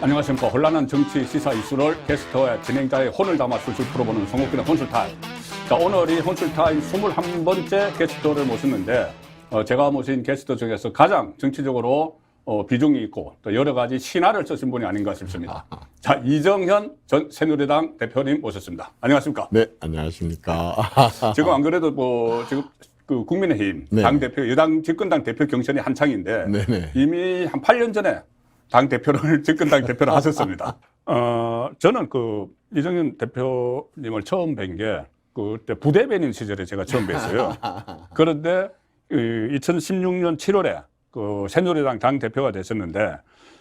안녕하십니까. 혼란한 정치 시사 이슈를 게스트와 진행자의 혼을 담아 술술 풀어보는 송옥균의 혼술타임. 자, 오늘이 혼술타임 21번째 게스트를 모셨는데 제가 모신 게스트 중에서 가장 정치적으로 비중이 있고 또 여러 가지 신화를 쓰신 분이 아닌가 싶습니다. 자, 이정현 전 새누리당 대표님 모셨습니다. 안녕하십니까? 네, 안녕하십니까. 지금 안 그래도 지금 그 국민의힘 네. 당대표, 여당 집권당 대표 경선이 한창인데 네네. 이미 한 8년 전에 당 대표를 집권당 대표를 하셨습니다. 저는 그 이정현 대표님을 처음 뵌 게 그때 부대변인 시절에 제가 처음 뵀어요. 그런데 2016년 7월에 그 새누리당 당 대표가 됐었는데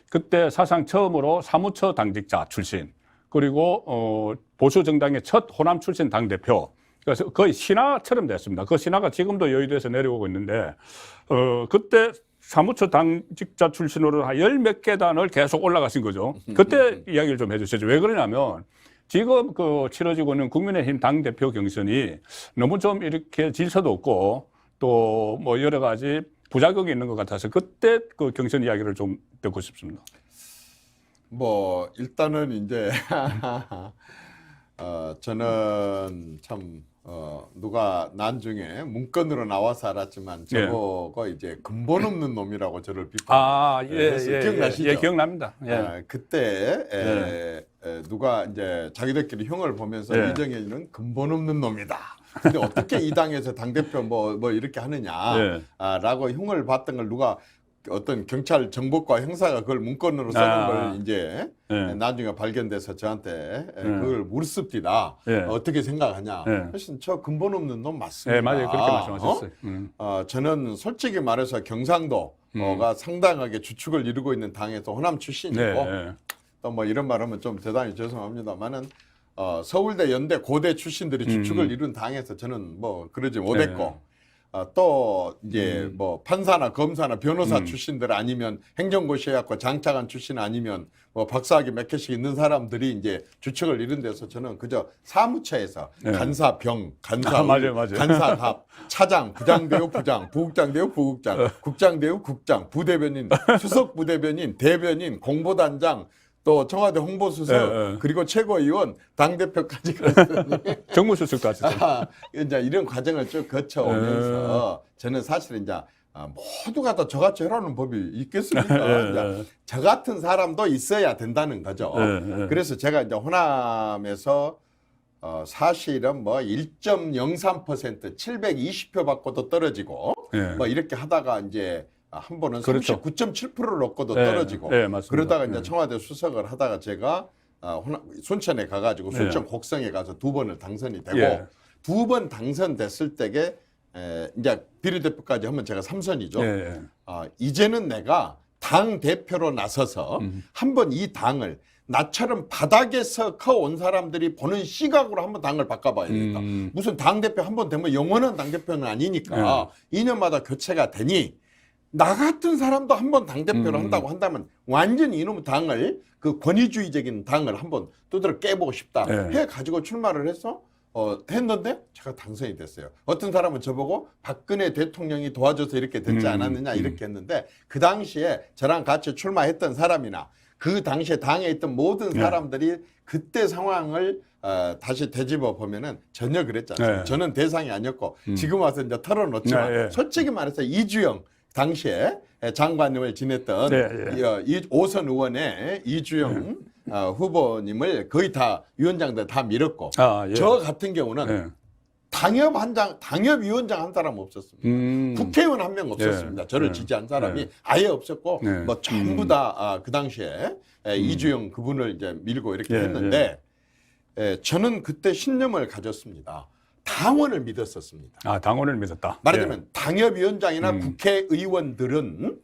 그때 사상 처음으로 사무처 당직자 출신 그리고 보수 정당의 첫 호남 출신 당 대표. 그래서 거의 신화처럼 됐습니다. 그 신화가 지금도 여의도에서 내려오고 있는데 그때 사무처 당직자 출신으로 한 열 몇 계단을 계속 올라가신 거죠. 그때 이야기를 좀 해주시죠. 왜 그러냐면 지금 그 치러지고 있는 국민의힘 당대표 경선이 너무 좀 이렇게 질서도 없고 또 뭐 여러 가지 부작용이 있는 것 같아서 그때 그 경선 이야기를 좀 듣고 싶습니다. 뭐 일단은 이제 저는 참 누가 나중에 문건으로 나와서 알았지만 저거가 이제 근본 없는 놈이라고 저를 비판했어요. 기억나시죠? 예, 기억납니다. 예. 그때 누가 이제 자기들끼리 형을 보면서 이정현이는 근본 없는 놈이다. 근데 어떻게 이 당에서 당대표 뭐 이렇게 하느냐라고 형을 봤던 걸 누가 어떤 경찰 정보과 형사가 그걸 문건으로 쓰는 걸 이제 나중에 발견돼서 저한테 그걸 물습니다. 어떻게 생각하냐? 사실 저 근본 없는 놈 맞습니다. 네, 맞아요. 그렇게 말씀하셨어요. 저는 솔직히 말해서 경상도가 상당하게 주축을 이루고 있는 당에서 호남 출신이고 또 뭐 이런 말하면 좀 대단히 죄송합니다만은 서울대, 연대, 고대 출신들이 주축을 이룬 당에서 저는 뭐 그러지 못했고 또 이제 뭐 판사나 검사나 변호사 출신들 아니면 행정고시해갖고 장차관 출신 아니면 뭐 박사학위 몇 개씩 있는 사람들이 이제 주축을 이룬 데서 저는 그저 사무처에서 간사병, 맞아요. 간사갑, 차장, 부장대우 부장, 부국장대우 부국장, 국장대우 국장, 부대변인, 수석 부대변인, 대변인, 공보단장 또 청와대 홍보수석 그리고 최고위원 당대표까지 갔더니 정무수석도 하셨죠. 이제 이런 과정을 쭉 거쳐오면서 저는 사실 이제 모두가 다 저같이 해라는 법이 있겠습니까? 이제 저 같은 사람도 있어야 된다는 거죠. 그래서 제가 이제 호남에서 사실은 뭐 1.03% 720표 받고도 떨어지고 뭐 이렇게 하다가 이제 한 번은 39.7%를 얻고도 떨어지고 그러다가 이제 청와대 수석을 하다가 제가 순천에 가가지고 순천 곡성에 가서 두 번을 당선이 되고 두 번 당선됐을 때게 이제 비례대표까지 하면 제가 3선이죠. 이제는 내가 당 대표로 나서서 한번 이 당을 나처럼 바닥에서 커온 사람들이 보는 시각으로 한번 당을 바꿔봐야 된다. 무슨 당대표 한 번 되면 영원한 당대표는 아니니까 2년마다 교체가 되니 나 같은 사람도 한번 당대표를 한다고 한다면 완전히 이놈의 당을 그 권위주의적인 당을 한번 두드러 깨보고 싶다 해가지고 출마를 해서 했는데 제가 당선이 됐어요. 어떤 사람은 저보고 박근혜 대통령이 도와줘서 이렇게 됐지 않았느냐 이렇게 했는데 그 당시에 저랑 같이 출마했던 사람이나 그 당시에 당에 있던 모든 사람들이 그때 상황을 다시 되짚어 보면은 전혀 그랬지 않습니다. 저는 대상이 아니었고 지금 와서 이제 털어놓지만 솔직히 말해서 이주영 당시에 장관님을 지냈던 오선 의원의 이주영 후보님을 거의 다 위원장들 다 밀었고 저 같은 경우는 당협위원장 한 사람 없었습니다. 국회의원 한 명 없었습니다. 저를 지지한 사람이 아예 없었고 뭐 전부 다 그 당시에 이주영 그분을 이제 밀고 이렇게 했는데 저는 그때 신념을 가졌습니다. 당원을 믿었었습니다. 당원을 믿었다. 말하자면 당협위원장이나 국회의원들은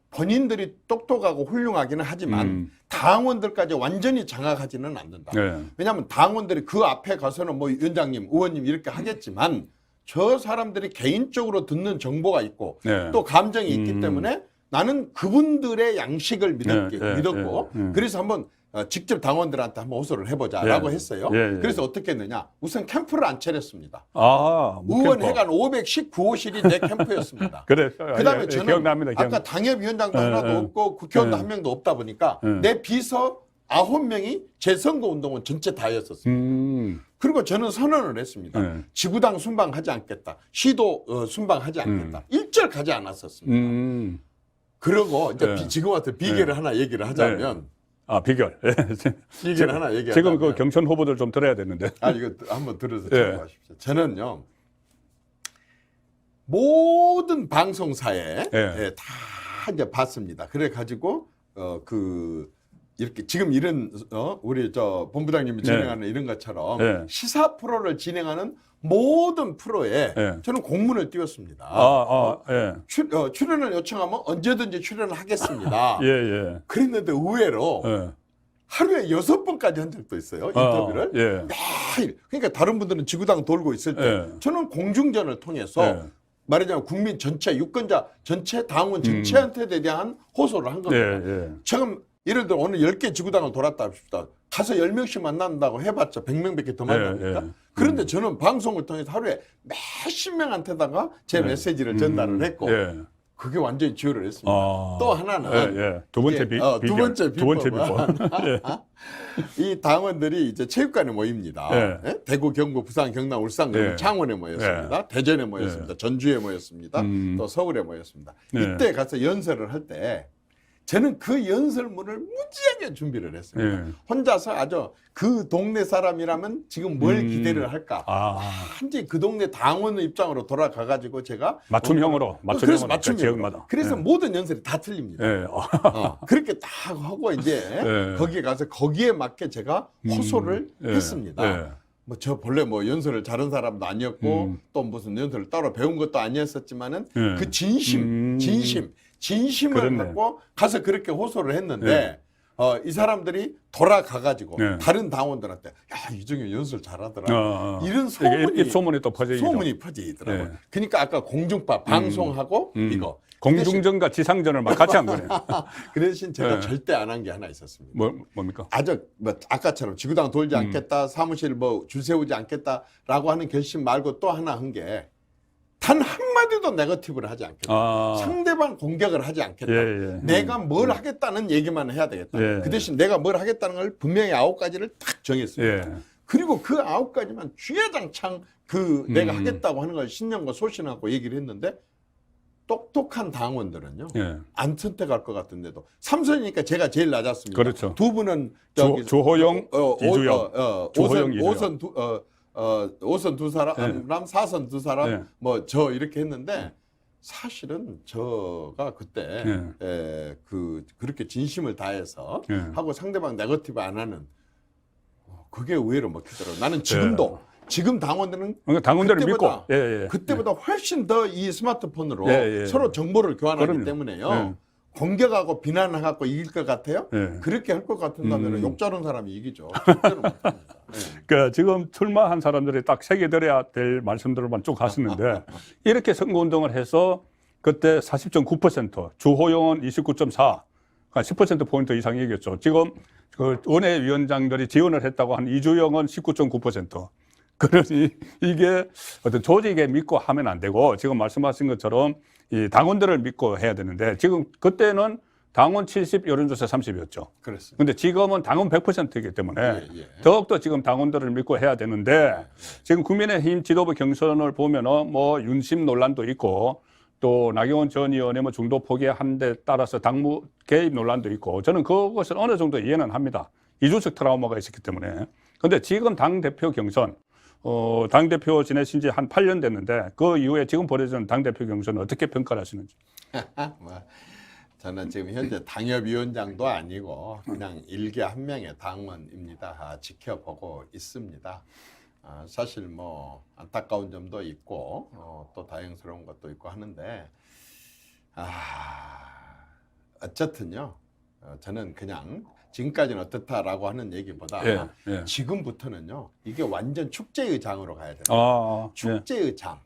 본인들이 똑똑하고 훌륭하기는 하지만 당원들까지 완전히 장악하지는 않는다. 왜냐하면 당원들이 그 앞에 가서는 뭐 위원장님, 의원님 이렇게 하겠지만 저 사람들이 개인적으로 듣는 정보가 있고 또 감정이 있기 때문에 나는 그분들의 양식을 믿었고 그래서 한번 직접 당원들한테 한번 호소를 해보자라고 했어요. 그래서 어떻게 했느냐. 우선 캠프를 안 차렸습니다. 의원회관 519호실이 내 캠프였습니다. 그다음에 저는 기억납니다. 아까 당협위원장도 하나도 없고 국회의원도 한 명도 없다 보니까 내 비서 9명이 제 선거운동은 전체 다였었습니다. 그리고 저는 선언을 했습니다. 네. 지구당 순방하지 않겠다. 시도 순방하지 않겠다. 일절 가지 않았었습니다. 그리고 이제 네. 지금 와서 비결을 하나 얘기를 하자면 비결. 비결을 하나 얘기하자면 지금 그 경선 후보들 좀 들어야 되는데. 이거 한번 들어서 네. 참고하십시오. 저는요 모든 방송사에 네. 다 이제 봤습니다. 그래 가지고 이렇게 지금 이런 우리 저 본부장님이 진행하는 이런 것처럼 네. 시사 프로를 진행하는 모든 프로에 네. 저는 공문을 띄웠습니다. 예. 출연을 요청하면 언제든지 출연을 하겠습니다. 예. 그랬는데 의외로 예. 하루에 6번까지 한 적도 있어요. 인터뷰를. 예. 매일. 그러니까 다른 분들은 지구당 돌고 있을 때 예. 저는 공중전을 통해서 예. 말하자면 국민 전체, 유권자 전체, 당원 전체한테 대한 호소를 한 겁니다. 예. 지금 예를 들어 오늘 10개 지구당을 돌았다 합시다. 가서 10명씩 만난다고 해봤자 100명밖에 더 만납니까? 그런데 저는 방송을 통해서 하루에 몇십 명한테다가 제 메시지를 전달을 했고 그게 완전히 지효를 했습니다. 또 하나는 두 번째 비결. 두 번째 비법. 이 당원들이 이제 체육관에 모입니다. 대구, 경북, 부산, 경남, 울산, 창원에 모였습니다. 대전에 모였습니다. 전주에 모였습니다. 또 서울에 모였습니다. 이때 가서 연설을 할 때 저는 그 연설문을 무지하게 준비를 했습니다. 혼자서 아주 그 동네 사람이라면 지금 뭘 기대를 할까. 완전히 그 동네 당원의 입장으로 돌아가가지고 제가 맞춤형으로. 그래서 맞춤형으로. 지역마다. 그래서 모든 연설이 다 틀립니다. 그렇게 딱 하고 이제 거기에 가서 거기에 맞게 제가 호소를 했습니다. 뭐 저 본래 뭐 연설을 잘한 사람도 아니었고 또 무슨 연설을 따로 배운 것도 아니었었지만은 그 진심을 그렇네. 갖고 가서 그렇게 호소를 했는데 이 사람들이 돌아가가지고 다른 당원들한테 야 이정현 연설 잘하더라 이런 소문이 또 퍼지죠. 소문이 퍼지더라고요. 그러니까 아까 공중파 방송하고 이거 공중전과 지상전을 막 같이 한 거네. 그 대신 제가 절대 안 한 게 하나 있었습니다. 뭡니까? 아까처럼 지구당 돌지 않겠다, 사무실 뭐 줄 세우지 않겠다라고 하는 결심 말고 또 하나 한 게 단 한마디도 네거티브를 하지 않겠다. 상대방 공격을 하지 않겠다. 내가 뭘 하겠다는 얘기만 해야 되겠다. 그 대신 내가 뭘 하겠다는 걸 분명히 9가지를 딱 정했습니다. 그리고 그 9가지만 주야장창 내가 하겠다고 하는 걸 신념과 소신하고 얘기를 했는데 똑똑한 당원들은요. 안 선택할 것 같은데도 삼선이니까 제가 제일 낮았습니다. 그렇죠. 두 분은 주호영, 이주영. 주호영, 오선 오선 두 사람, 사선 두 사람, 뭐 저 이렇게 했는데 사실은 저가 그때 그렇게 진심을 다해서 하고 상대방 네거티브 안 하는 그게 의외로 먹히더라고요. 나는 지금도 지금 당원들은 당원들을 그때보다, 믿고 그때보다 훨씬 더 이 스마트폰으로 서로 정보를 교환하기 그럼요. 때문에요. 공격하고 비난하고 이길 것 같아요? 그렇게 할 것 같은다면 욕자는 사람이 이기죠. 절대로 못합니다. 그러니까 지금 출마한 사람들이 딱 새겨들어야 될 말씀들만 쭉 하시는데 이렇게 선거운동을 해서 그때 40.9%, 주호영은 29.4, 10%포인트 이상 이겼죠. 지금 그 원외위원장들이 지원을 했다고 한 이주영은 19.9%. 그러니 이게 어떤 조직에 믿고 하면 안 되고 지금 말씀하신 것처럼 이 당원들을 믿고 해야 되는데 지금 그때는 당원 70, 여론조사 30이었죠. 그렇습니다. 근데 지금은 당원 100%이기 때문에 더욱더 지금 당원들을 믿고 해야 되는데 지금 국민의힘 지도부 경선을 보면은 뭐 윤심 논란도 있고 또 나경원 전 의원의 뭐 중도 포기한 데 따라서 당무 개입 논란도 있고 저는 그것을 어느 정도 이해는 합니다. 이주적 트라우마가 있었기 때문에. 근데 지금 당대표 경선 당대표 지내신 지 한 8년 됐는데 그 이후에 지금 벌어지는 당대표 경선을 어떻게 평가를 하시는지. 저는 지금 현재 당협위원장도 아니고 그냥 일개 한 명의 당원입니다. 지켜보고 있습니다. 사실 뭐 안타까운 점도 있고 또 다행스러운 것도 있고 하는데 어쨌든요. 저는 그냥 지금까지는 어떻다라고 하는 얘기보다 지금부터는요. 이게 완전 축제의 장으로 가야 됩니다. 축제의 장.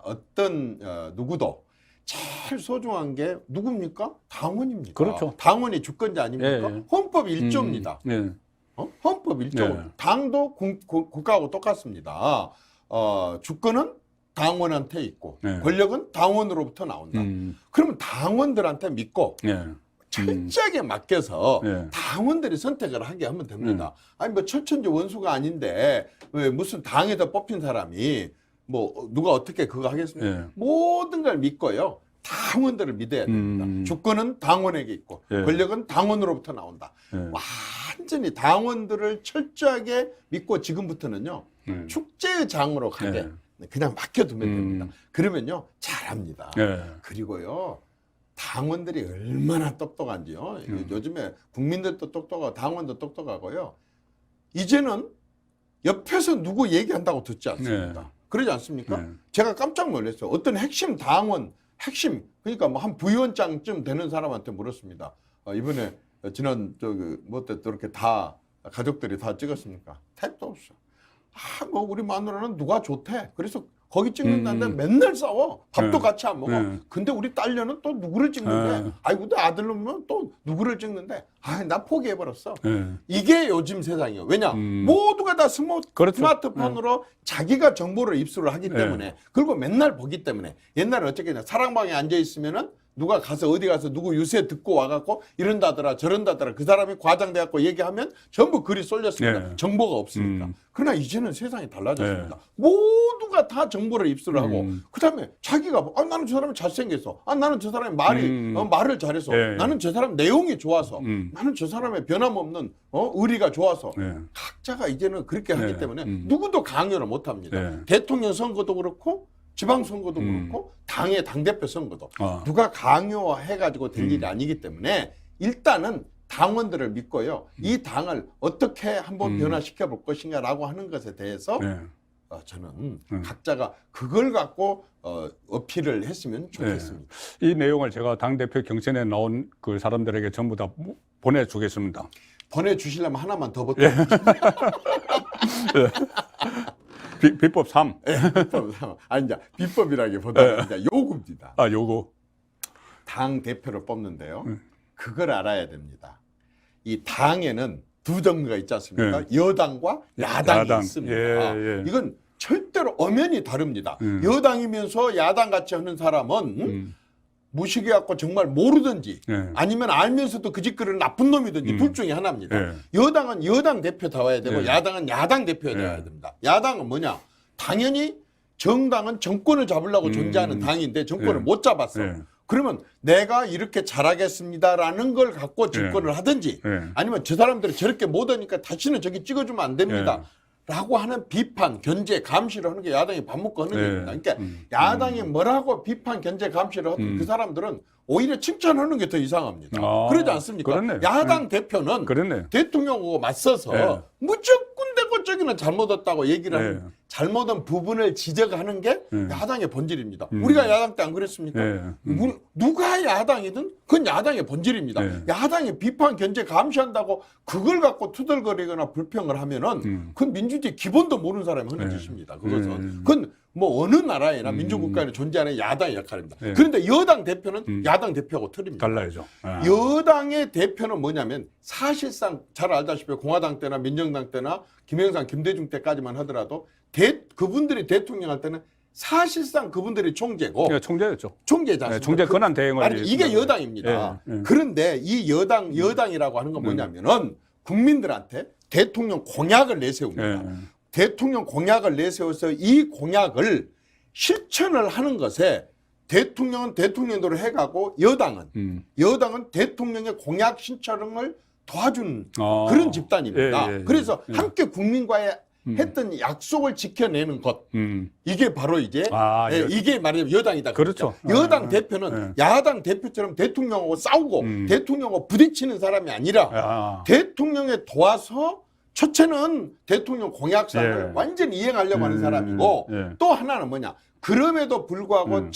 어떤 누구도 제일 소중한 게 누굽니까? 당원입니다. 그렇죠. 당원이 주권자 아닙니까? 헌법 1조입니다. 헌법 1조. 당도 국가하고 똑같습니다. 주권은 당원한테 있고 권력은 당원으로부터 나온다. 그러면 당원들한테 믿고 철저하게 맡겨서 예. 당원들이 선택을 하게 하면 됩니다. 아니 뭐 철천지 원수가 아닌데 왜 무슨 당에서 뽑힌 사람이 뭐 누가 어떻게 그거 하겠습니까? 예. 모든 걸 믿고요. 당원들을 믿어야 됩니다. 주권은 당원에게 있고 예. 권력은 당원으로부터 나온다. 예. 완전히 당원들을 철저하게 믿고 지금부터는요. 축제의 장으로 가게 그냥 맡겨두면 됩니다. 그러면요 잘합니다. 예. 그리고요 당원들이 얼마나 똑똑한지요. 요즘에 국민들도 똑똑하고 당원도 똑똑하고요. 이제는 옆에서 누구 얘기한다고 듣지 않습니까? 그러지 않습니까? 제가 깜짝 놀랐어요. 어떤 핵심 당원 핵심 그러니까 뭐 한 부위원장쯤 되는 사람한테 물었습니다. 이번에 지난 뭐 때 또 이렇게 다 가족들이 다 찍었습니까? 택도 없어. 뭐 우리 마누라는 누가 좋대. 그래서 거기 찍는다는데 맨날 싸워. 밥도 같이 안 먹어. 근데 우리 딸녀는 또 누구를 찍는데. 아이고 내 아들놈은 또 누구를 찍는데. 나 포기해버렸어. 이게 요즘 세상이에요. 왜냐? 모두가 다 그렇죠. 스마트폰으로 자기가 정보를 입수를 하기 때문에 그리고 맨날 보기 때문에 옛날에 어떻게 했냐. 사랑방에 앉아있으면은 누가 가서 어디 가서 누구 유세 듣고 와갖고 이런다더라 저런다더라 그 사람이 과장돼갖고 얘기하면 전부 글이 쏠렸습니다. 정보가 없으니까. 그러나 이제는 세상이 달라졌습니다. 모두가 다 정보를 입수를 하고 그다음에 자기가 나는 저 사람이 잘생겼어. 나는 저 사람이 말을 잘해서 나는 저 사람 내용이 좋아서 나는 저 사람의 변함없는 의리가 좋아서 각자가 이제는 그렇게 하기 때문에 누구도 강요를 못합니다. 대통령 선거도 그렇고 지방선거도 그렇고 당의 당대표 선거도 누가 강요해가지고 될 일이 아니기 때문에 일단은 당원들을 믿고요. 이 당을 어떻게 한번 변화시켜 볼 것인가 라고 하는 것에 대해서 저는 각자가 그걸 갖고 어필을 했으면 좋겠습니다. 이 내용을 제가 당대표 경선에 나온 그 사람들에게 전부 다 보내주겠습니다. 보내주시려면 하나만 더 보태. 비법 3. 비법 3. 아니, 이제 비법이라기보다는 이제 요구입니다. 요거. 당 대표를 뽑는데요. 그걸 알아야 됩니다. 이 당에는 두 종류가 있지 않습니까? 여당과 야당이 있습니다. 이건 절대로 엄연히 다릅니다. 여당이면서 야당 같이 하는 사람은 무식해갖고 정말 모르든지 아니면 알면서도 그 짓거리는 나쁜 놈이든지 둘 중에 하나입니다. 여당은 여당 대표다워야 되고 야당은 야당 대표다워야 됩니다. 야당은 뭐냐? 당연히 정당은 정권을 잡으려고 존재하는 당인데 정권을 못 잡았어. 그러면 내가 이렇게 잘하겠습니다라는 걸 갖고 집권을 하든지 아니면 저 사람들이 저렇게 못하니까 다시는 저기 찍어주면 안 됩니다. 라고 하는 비판, 견제, 감시를 하는 게 야당이 밥 먹고 하는 겁니다. 그러니까 야당이 뭐라고 비판, 견제, 감시를 하든 그 사람들은 오히려 칭찬하는 게 더 이상합니다. 그러지 않습니까? 그렇네. 야당 대표는 대통령하고 맞서서 무조건 되고 저기는 잘못했다고 얘기를 하는 잘못한 부분을 지적하는 게 야당의 본질입니다. 우리가 야당 때 안 그랬습니까? 누가 야당이든 그건 야당의 본질입니다. 야당이 비판, 견제, 감시한다고 그걸 갖고 투덜거리거나 불평을 하면은 그건 민주주의 기본도 모르는 사람이 하는 짓입니다. 그건 뭐 어느 나라에나 민주국가에는 존재하는 야당의 역할입니다. 그런데 여당 대표는 야당 대표하고 틀립니다. 달라야죠. 여당의 대표는 뭐냐면 사실상 잘 알다시피 공화당 때나 민정당 때나 김영삼, 김대중 때까지만 하더라도 그분들이 대통령 할 때는 사실상 그분들이 총재고 총재였죠. 총재지 않습니까? 총재 권한 대행을 아니, 이게 여당입니다. 그런데 이 여당이라고 하는 건 뭐냐면은 국민들한테 대통령 공약을 내세웁니다. 대통령 공약을 내세워서 이 공약을 실천을 하는 것에 대통령은 대통령대로 해가고 여당은 대통령의 공약 실천을 도와주는 그런 집단입니다. 그래서 함께 국민과의 했던 약속을 지켜내는 것 이게 바로 이제 이게 말하자면 여당이다. 그렇죠. 여당 대표는 야당 대표처럼 대통령하고 싸우고 대통령하고 부딪히는 사람이 아니라 대통령에 도와서 첫째는 대통령 공약상을 완전히 이행하려고 하는 사람이고 또 하나는 뭐냐? 그럼에도 불구하고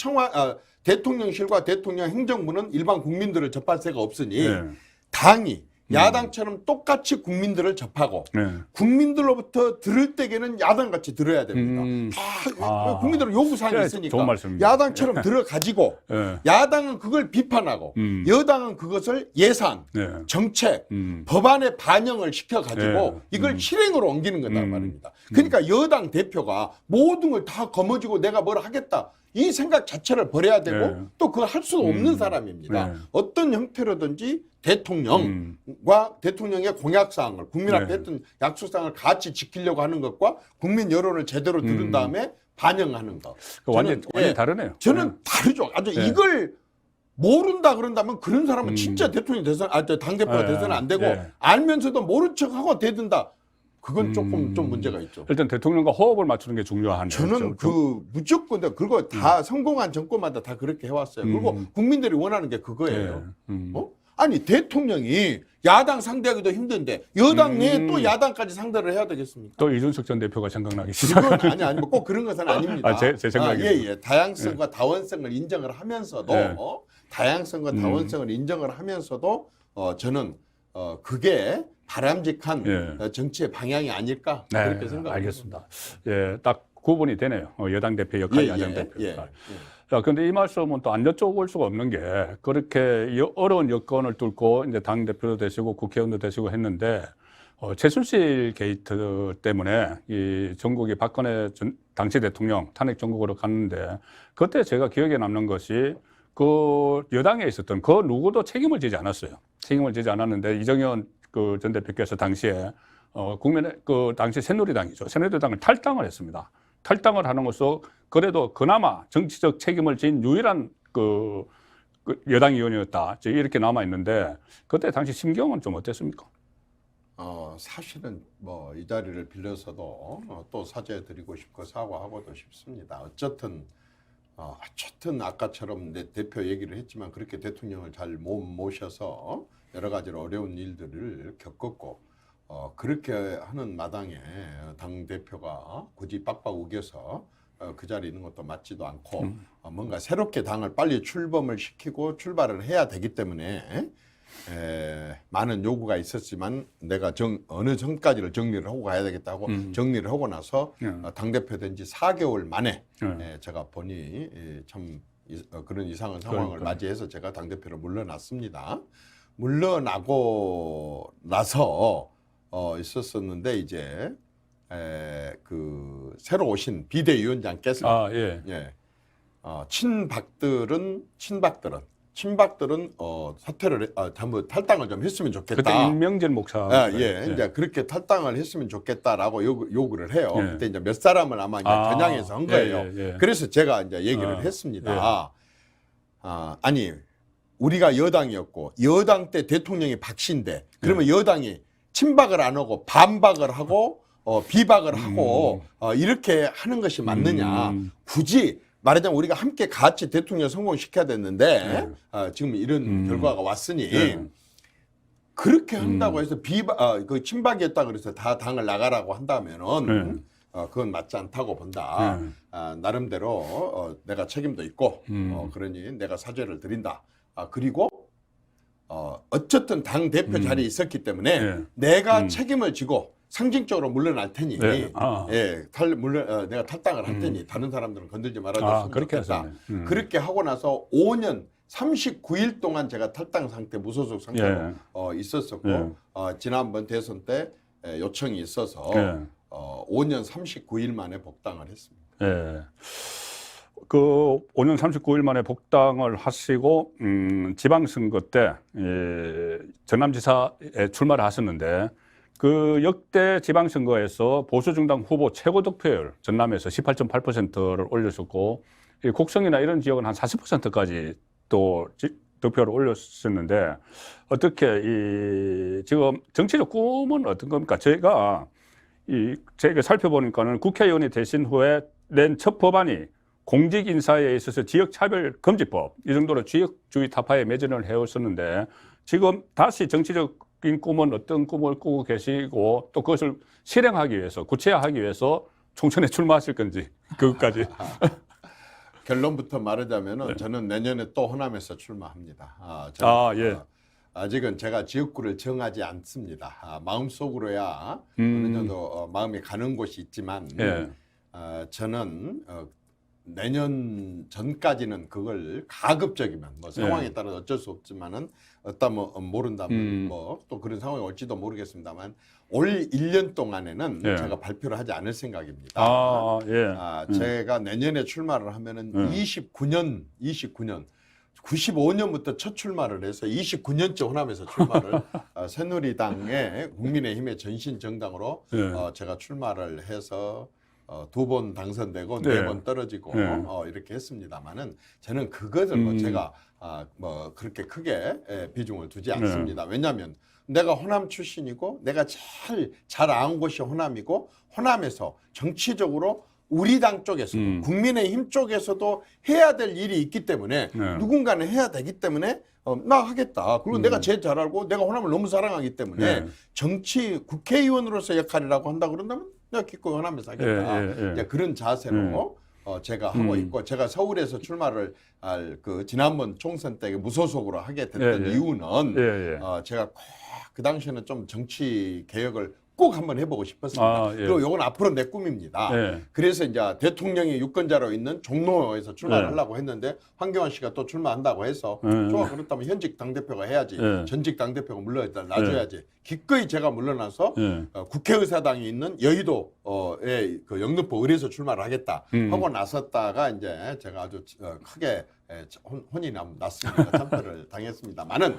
대통령실과 대통령 행정부는 일반 국민들을 접할 새가 없으니 당이 야당처럼 똑같이 국민들을 접하고 국민들로부터 들을 때에는 야당같이 들어야 됩니다. 다 국민들은 요구사항이 네, 있으니까 좋은 말씀입니다. 야당처럼 들어가지고 야당은 그걸 비판하고 여당은 그것을 예산, 정책, 법안에 반영을 시켜가지고 이걸 실행으로 옮기는 거단 말입니다. 그러니까 여당 대표가 모든 걸 다 거머쥐고 내가 뭘 하겠다. 이 생각 자체를 버려야 되고 또 그걸 할 수 없는 사람입니다. 어떤 형태로든지 대통령과 대통령의 공약사항을 국민 앞에 했던 약속사항을 같이 지키려고 하는 것과 국민 여론을 제대로 들은 다음에 반영하는 것. 완전히 다르네요. 저는 다르죠. 아주 이걸 모른다 그런다면 그런 사람은 진짜 대통령이 돼서 당대표가 돼서는 안 되고 알면서도 모른 척하고 대든다. 그건 조금 좀 문제가 있죠. 일단 대통령과 호흡을 맞추는 게 중요한. 저는 무조건 그리고 다 성공한 정권마다 다 그렇게 해왔어요. 그리고 국민들이 원하는 게 그거예요. 아니 대통령이 야당 상대하기도 힘든데 여당 내에 또 야당까지 상대를 해야 되겠습니까? 또 이준석 전 대표가 생각나기 시작하는. 그건 아니 꼭 그런 것은 아닙니다. 제 생각에. 예. 다양성과 다원성을 인정을 하면서도 다양성과 다원성을 인정을 하면서도 저는 그게 바람직한 정치의 방향이 아닐까 그렇게 생각합니다. 알겠습니다. 예, 딱 구분이 되네요. 여당 대표 역할, 야당 대표 역할. 자, 근데 이 말씀은 또 안 여쭤볼 수가 없는 게 그렇게 어려운 여건을 뚫고 이제 당 대표도 되시고 국회의원도 되시고 했는데 최순실 게이트 때문에 이 전국이 박근혜 당시 대통령 탄핵 전국으로 갔는데 그때 제가 기억에 남는 것이 그 여당에 있었던 그 누구도 책임을 지지 않았어요. 책임을 지지 않았는데 이정현 그 전 대표께서 당시에 국민의 그 당시 새누리당이죠. 새누리당을 탈당을 했습니다. 탈당을 하는 것으로 그래도 그나마 정치적 책임을 진 유일한 그 여당 의원이었다. 이렇게 남아 있는데 그때 당시 심경은 좀 어땠습니까? 사실은 뭐 이 자리를 빌려서도 또 사죄드리고 싶고 사과하고도 싶습니다. 어쨌든 아까처럼 내 대표 얘기를 했지만 그렇게 대통령을 잘 못 모셔서 여러 가지로 어려운 일들을 겪었고 그렇게 하는 마당에 당 대표가 굳이 빡빡 우겨서 그 자리에 있는 것도 맞지도 않고 뭔가 새롭게 당을 빨리 출범을 시키고 출발을 해야 되기 때문에 많은 요구가 있었지만 내가 어느 전까지를 정리를 하고 가야 되겠다고 정리를 하고 나서 당대표 된 지 4개월 만에 제가 보니 참 그런 이상한 상황을 맞이해서 제가 당대표로 물러났습니다. 물러나고 나서 있었었는데 이제 그 새로 오신 비대위원장께서 친박들은 사퇴를 한번 탈당을 좀 했으면 좋겠다. 그때 임명진 목사. 이제 그렇게 탈당을 했으면 좋겠다라고 요구를 해요. 그때 이제 몇 사람을 아마 이제 겨냥해서 한 거예요. 그래서 제가 이제 얘기를 했습니다. 아니 우리가 여당이었고 여당 때 대통령이 박 씨인데 그러면 여당이 친박을 안 하고 반박을 하고 비박을 하고 이렇게 하는 것이 맞느냐. 굳이 말하자면 우리가 함께 같이 대통령 성공시켜야 됐는데 지금 이런 결과가 왔으니 그렇게 한다고 해서 그 친박이었다 그래서 다 당을 나가라고 한다면은 그건 맞지 않다고 본다. 나름대로 내가 책임도 있고 그러니 내가 사죄를 드린다. 그리고 어쨌든 당 대표 자리에 있었기 때문에 내가 책임을 지고 상징적으로 물러날 테니 내가 탈당을 할 테니 다른 사람들은 건들지 말아줬으면 좋겠다. 그렇게 하고 나서 5년 39일 동안 제가 탈당 상태 무소속 상태로 있었었고 지난번 대선 때 요청이 있어서 5년 39일 만에 복당을 했습니다. 그 5년 39일 만에 복당을 하시고 지방선거 때 전남지사에 출마를 하셨는데 그 역대 지방선거에서 보수정당 후보 최고 득표율 전남에서 18.8%를 올렸었고 곡성이나 이런 지역은 한 40%까지 또 득표를 올렸었는데 어떻게 지금 정치적 꿈은 어떤 겁니까? 제가 살펴보니까는 국회의원이 되신 후에 낸 첫 법안이 공직 인사에 있어서 지역차별금지법 이 정도로 지역주의 타파에 매진을 해왔었는데 지금 다시 정치적인 꿈은 어떤 꿈을 꾸고 계시고 또 그것을 실행하기 위해서 구체화하기 위해서 총선에 출마하실 건지 그것까지. 결론부터 말하자면은 저는 내년에 또 호남에서 출마합니다. 아직은 제가 지역구를 정하지 않습니다. 마음속으로야 어느 정도 마음이 가는 곳이 있지만 예. 저는 내년 전까지는 그걸 가급적이면 뭐 상황에 따라 어쩔 수 없지만은 어따 모른다면 뭐 또 그런 상황이 올지도 모르겠습니다만 올 1년 동안에는 예. 제가 발표를 하지 않을 생각입니다. 예. 제가 내년에 출마를 하면은 29년 95년부터 첫 출마를 해서 29년째 호남에서 출마를 새누리당의 국민의힘의 전신 정당으로 제가 출마를 해서 2번 당선되고 4번 떨어지고 이렇게 했습니다만은 저는 그것을 뭐 제가 뭐 그렇게 크게 비중을 두지 않습니다. 왜냐하면 내가 호남 출신이고 내가 제일 잘 아는 곳이 호남이고 호남에서 정치적으로 우리 당 쪽에서도 국민의힘 쪽에서도 해야 될 일이 있기 때문에 누군가는 해야 되기 때문에 나 하겠다. 그리고 내가 제일 잘 알고 내가 호남을 너무 사랑하기 때문에 정치 국회의원으로서 역할이라고 한다 그런다면 내가 기꺼이 호남에서 하겠다. 이제 그런 자세로 제가 하고 있고 제가 서울에서 출마를 할 그 지난번 총선 때 무소속으로 하게 됐던 이유는 제가 꼭 그 당시에는 좀 정치 개혁을 꼭 한번 해보고 싶었습니다. 그리고 이건 앞으로 내 꿈입니다. 그래서 이제 대통령이 유권자로 있는 종로에서 출마를 하려고 했는데 황교안 씨가 또 출마한다고 해서 좋아 그렇다면 현직 당대표가 해야지 전직 당대표가 놔줘야지 기꺼이 제가 물러나서 국회의사당이 있는 여의도의 그 영등포 의뢰에서 출마를 하겠다 하고 나섰다가 이제 제가 아주 크게 혼이 났습니다. 참패를 당했습니다만은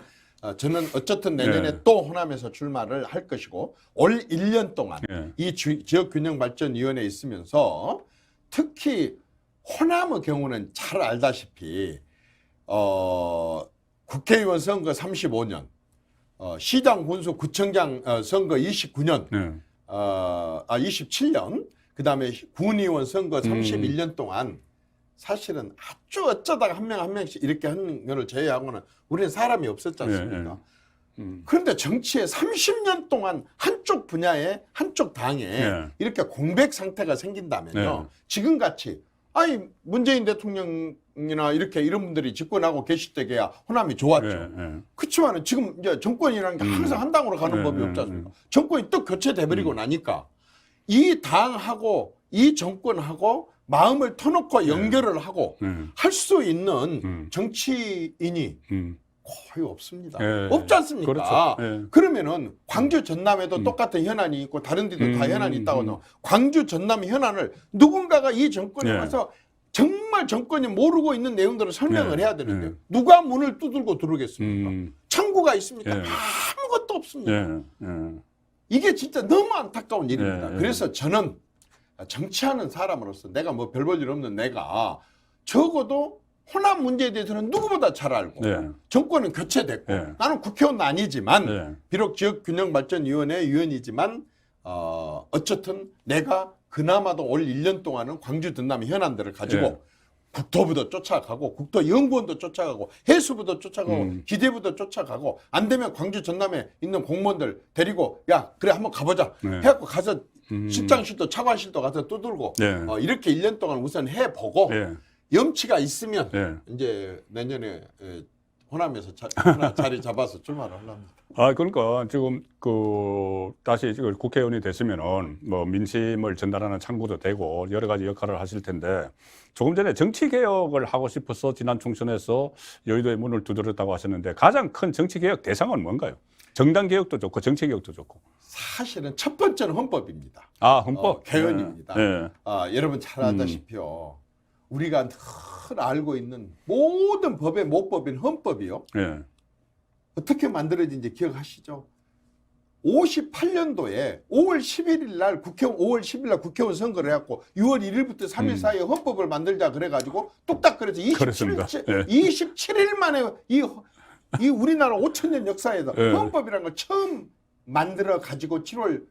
저는 어쨌든 내년에 또 호남에서 출마를 할 것이고 올 1년 동안 이 지역균형발전위원회에 있으면서 특히 호남의 경우는 잘 알다시피 국회의원 선거 35년 시장 군수 구청장 선거 29년 27년 그다음에 군의원 선거 31년 동안 사실은 아주 어쩌다가 한 명 한 명씩 이렇게 하는 거를 제외하고는 우리는 사람이 없었지 않습니까? 그런데 정치에 30년 동안 한쪽 분야에 한쪽 당에 이렇게 공백 상태가 생긴다면요. 지금같이 아니 문재인 대통령이나 이렇게 이런 분들이 집권하고 계실 때야 호남이 좋았죠. 그렇지만은 지금 이제 정권이라는 게 항상 한 당으로 가는 법이 없지 않습니까? 정권이 또 교체돼버리고 나니까 이 당하고 이 정권하고 마음을 터놓고 연결을 하고 할 수 있는 정치인이 거의 없습니다. 없지 않습니까? 그렇죠. 그러면은 광주 전남에도 똑같은 현안이 있고 다른 데도 다 현안이 있다고 하면 광주 전남 현안을 누군가가 이 정권에 와서 정말 정권이 모르고 있는 내용들을 설명을 해야 되는데 누가 문을 두들고 들어오겠습니까? 창구가 있습니까? 아무것도 없습니다. 이게 진짜 너무 안타까운 일입니다. 그래서 저는 정치하는 사람으로서 내가 뭐 별 볼 일 없는 내가 적어도 호남 문제에 대해서는 누구보다 잘 알고 정권은 교체됐고 나는 국회의원은 아니지만 비록 지역균형발전위원회 위원이지만 어쨌든 내가 그나마도 올 1년 동안은 광주 전남 현안들을 가지고 국토부도 쫓아가고 국토연구원도 쫓아가고 해수부도 쫓아가고 기재부도 쫓아가고 안 되면 광주 전남에 있는 공무원들 데리고 야 그래 한번 가보자 해갖고 가서 실장실도 차관실도 가서 두들고 이렇게 1년 동안 우선 해보고 염치가 있으면 이제 내년에 호남에서 자리 잡아서 출마를 하랍니다. 그러니까 지금 다시 국회의원이 됐으면은 뭐 민심을 전달하는 창구도 되고 여러 가지 역할을 하실 텐데 조금 전에 정치 개혁을 하고 싶어서 지난 총선에서 여의도의 문을 두드렸다고 하셨는데 가장 큰 정치 개혁 대상은 뭔가요? 정당 개혁도 좋고 정치 개혁도 좋고. 사실은 첫 번째는 헌법입니다. 헌법 개헌입니다. 여러분 잘 아다시피요. 우리가 늘 알고 있는 모든 법의 모법인 헌법이요. 어떻게 만들어진지 기억하시죠? 58년도에 5월 11일 날 5월 10일 날 국회의원 선거를 해갖고 6월 1일부터 3일 사이에 헌법을 만들자 그래가지고 뚝딱 그래서 27일 만에 이 우리나라 5,000년 역사에서 헌법이라는 걸 처음 만들어 가지고 7월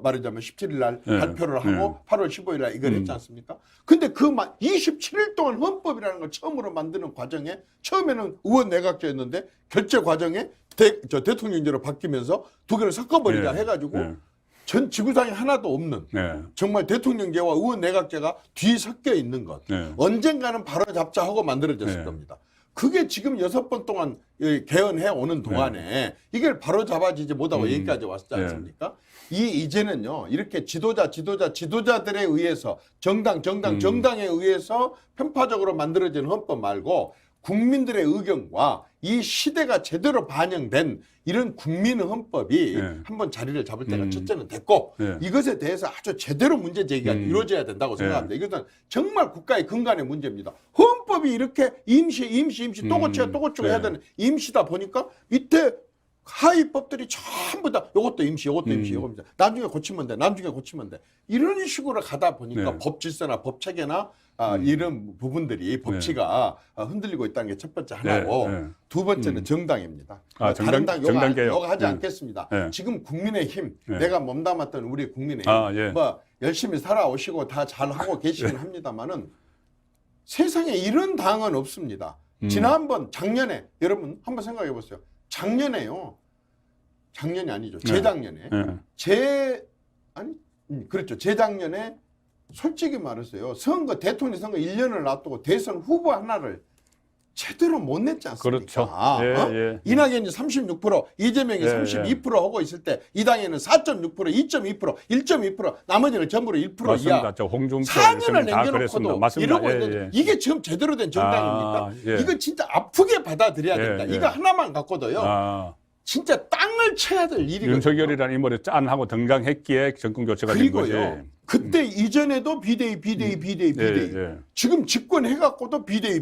말하자면 17일 날 발표를 하고 8월 15일 날 이걸 했지 않습니까? 근데 27일 동안 헌법이라는 걸 처음으로 만드는 과정에 처음에는 의원 내각제였는데 결제 과정에 대통령제로 바뀌면서 두 개를 섞어버리자 해가지고 전 지구상에 하나도 없는 정말 대통령제와 의원 내각제가 뒤섞여 있는 것 언젠가는 바로 잡자 하고 만들어졌을 겁니다. 그게 지금 6번 동안 개헌해 오는 동안에 이걸 바로 잡아지지 못하고 여기까지 왔지 않습니까? 이제는요, 이렇게 지도자들에 의해서 정당에 의해서 편파적으로 만들어진 헌법 말고 국민들의 의견과 이 시대가 제대로 반영된 이런 국민 헌법이 한번 자리를 잡을 때가 첫째는 됐고 이것에 대해서 아주 제대로 문제 제기가 이루어져야 된다고 생각합니다. 이것은 정말 국가의 근간의 문제입니다. 헌법이 이렇게 임시 또 고치고 해야 되는 임시다 보니까 밑에 하위법들이 전부 다 요것도 임시 나중에 고치면 돼 이런 식으로 가다 보니까 법 질서나 법 체계나 이런 부분들이 법치가 흔들리고 있다는 게 첫 번째 하나고 두 번째는 정당입니다. 다른 당 요거 하지 않겠습니다. 지금 국민의힘 내가 몸담았던 우리 국민의힘 뭐 열심히 살아오시고 다 잘하고 계시긴 합니다만은 세상에 이런 당은 없습니다. 지난번 작년에 여러분 한번 생각해 보세요. 작년이 아니죠. 재작년에. 재작년에 솔직히 말해서요. 대통령 선거 1년을 놔두고 대선 후보 하나를 제대로 못 냈지 않습니까? 그렇죠. 이낙연이 36%, 이재명이 32% 하고 있을 때 이 당에는 4.6%, 2.2%, 1.2%, 나머지는 전부로 1% 맞습니다. 이하. 저 홍준표 4년을 다 그랬습니다. 남겨놓고도 맞습니다. 이러고 있는데 이게 지금 제대로 된 정당입니까? 이거 진짜 아프게 받아들여야 된다. 이거 하나만 갖고도요. 진짜 땅을 쳐야 될 일이거든요. 윤석열이라는 인물이 짠하고 등장했기에 정권 교체가 된 거지. 그때 이전에도 비대위. 지금 집권해갖고도 비대위.